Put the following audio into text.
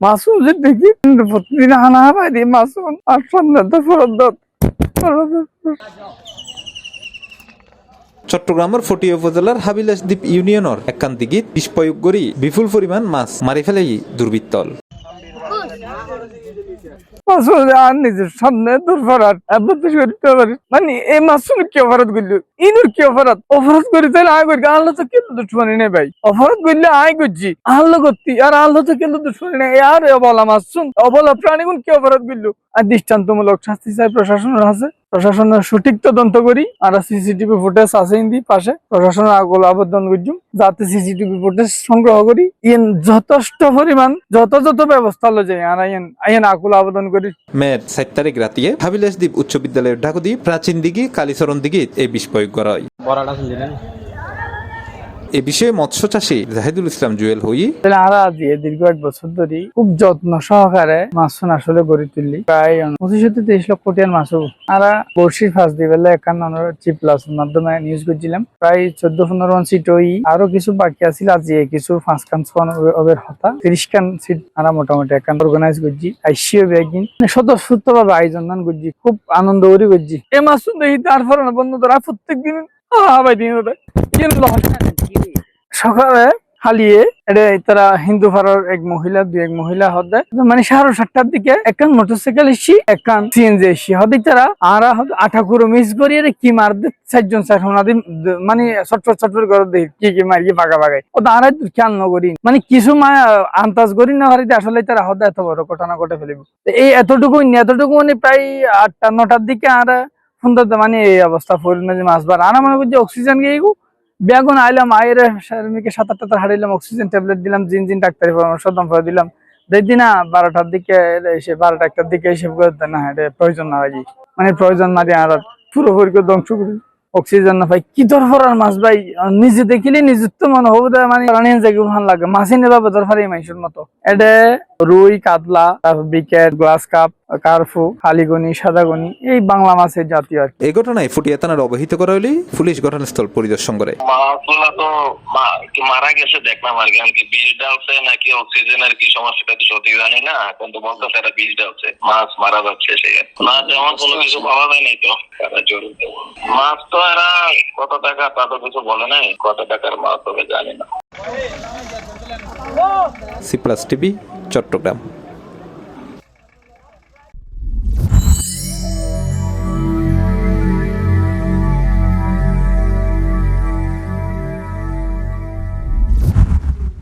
মাসুম যে দেখি প্রতিদিন হানা হাবাই দিয়ে মাসুম আর সন্ধ্যা ফরত চট্টগ্রামের ফটিয়া উপজেলার হাবিলাসদ্বীপ ইউনিয়নের একখান দিগিত বিষ প্রয়োগ করি বিপুল পরিমাণ মাছ মারি ফেলাই দুর্বৃত্তল। মাসুম আর নিজের সামনে দুর্ফরাত মানে এই মাসুম কি অপরাধ করলো ইনুর কি অপরাধ করে তাহলে আয় করি আল্লাহ তো কিন্তু দুশ্মনী নেই ভাই অপরাধ করলে আয় করছি আল্লাহ করতি আর আল্লাহ তো কিন্তু দুশ্মনী নেই আর অবলা মাসুম অবলা প্রাণীগুণ কি অপরাধ করলো আর দৃষ্টান্তমূলক শাস্তি চাই প্রশাসনের আছে প্রশাসনের সঠিক তদন্ত করি আর সিসিটিভি ফুটেজ আছে ইন্দি পাশে প্রশাসনের আগল আবেদন করছি যাতে সিসিটিভি ফুটেজ সংগ্রহ করি ইন যথেষ্ট পরিমাণ যথাযথ ব্যবস্থা লো যায় আর আইন আকুল আবেদন করি। মের 7 তারিখ রাতিয়ে হাবিলাসদ্বীপ উচ্চ বিদ্যালয়ের ঢাকুদ্বীপ প্রাচীন দিঘি কালীচরণ দিঘি এই বিষ প্রয়োগ করা হয়। এ বিষয়ে মৎস্য চাষী জাহিদুল ইসলাম জুয়েল হই দীর্ঘ 1 বছর ধরে খুব যত্ন সহকারে মাছ আসলে গড়ে তুললি প্রায় 25-23 লক্ষ টাকার মাছ আর বর্ষির ফাঁস দিবেলা 51 চিপ প্লাস মাধ্যমে নিউজ করছিলাম প্রায় 14-15 সিট ওই আরো কিছু বাকি আছিল আজ কিছু 5 কান ওভার হতা 30 কান সিট আমরা মোটামুটি একখান অর্গানাইজ করছি আইসিও ব্যাগিং স্বতঃস্ফূর্ত ভাবে আয়োজন করছি খুব আনন্দ করি করছি এই মাছ দেখি তারপরে বন্ধু ধরা প্রত্যেক দিন ভাই দিন সকালে হালিয়ে তারা হিন্দু পাড়ার এক মহিলা হদে মানে 7:30টার দিকে একখান মোটরসাইকেল এসি একখান সিএনজি এসি হদি তারা আর আঠা কুড়ো মিস করিয়ে কি মার দে 4 জন 4 মানে ছটফট করে দেখ কি মারিয়ে ভাগা ভাগাই ও তারা খেয়াল নগরি মানে কিছু আন্দাজ করি না হারিতে আসলে তারা হদে এত বড় ঘটনা ঘটে ফেলিব এই এতটুকু মানে প্রায় 8টা-9টার দিকে আর সুন্দর মানে এই অবস্থা পরিণতি মাছ বার আর মনে করছি অক্সিজেন গিয়ে বেগুন আইলাম আয়ের 7-8টা হারাইলাম অক্সিজেন ট্যাবলেট দিলাম জিন ডাক্তারি পরামর্শ দিলাম দেখি না 12টার দিকে এসে 12টা-1টার দিকে এসে না প্রয়োজন না ভাই মানে প্রয়োজন মারি আর পুরোপুরি ধ্বংস করি অক্সিজেন না ভাই কি দরকার আর মাছ ভাই নিজে দেখিলে নিজত্ব মনে হবে মানে প্রাণী জায়গা ভালো লাগে মাছই নেবা দরকার এই মানুষের মতো এটা রুই কাতলা তারপর বিকেট গ্লাস কাপ কার্ফু খালিগনি সাদাগনি এই বাংলা মাছের জাতীয় আর এই ঘটনায় ফুটিয়া থানার অবহিত করা হলে পুলিশ ঘটনাস্থল পরিদর্শন করে। মাছগুলা তো মারা গেছে দেখলাম আর কি বিষ ডালছে নাকি অক্সিজেনের কি সমস্যাটা তো সত্যি জানি না কিন্তু বলতো সেটা বিষ ডালছে মাছ মারা যাচ্ছে সে না তেমন কোনো কিছু পাওয়া যায় নাই তো তারা জড়িত মাছ তো এরা কত টাকা তা তো কিছু বলে নাই কত টাকার মাছ তবে জানি না। C plus TV Chittagong.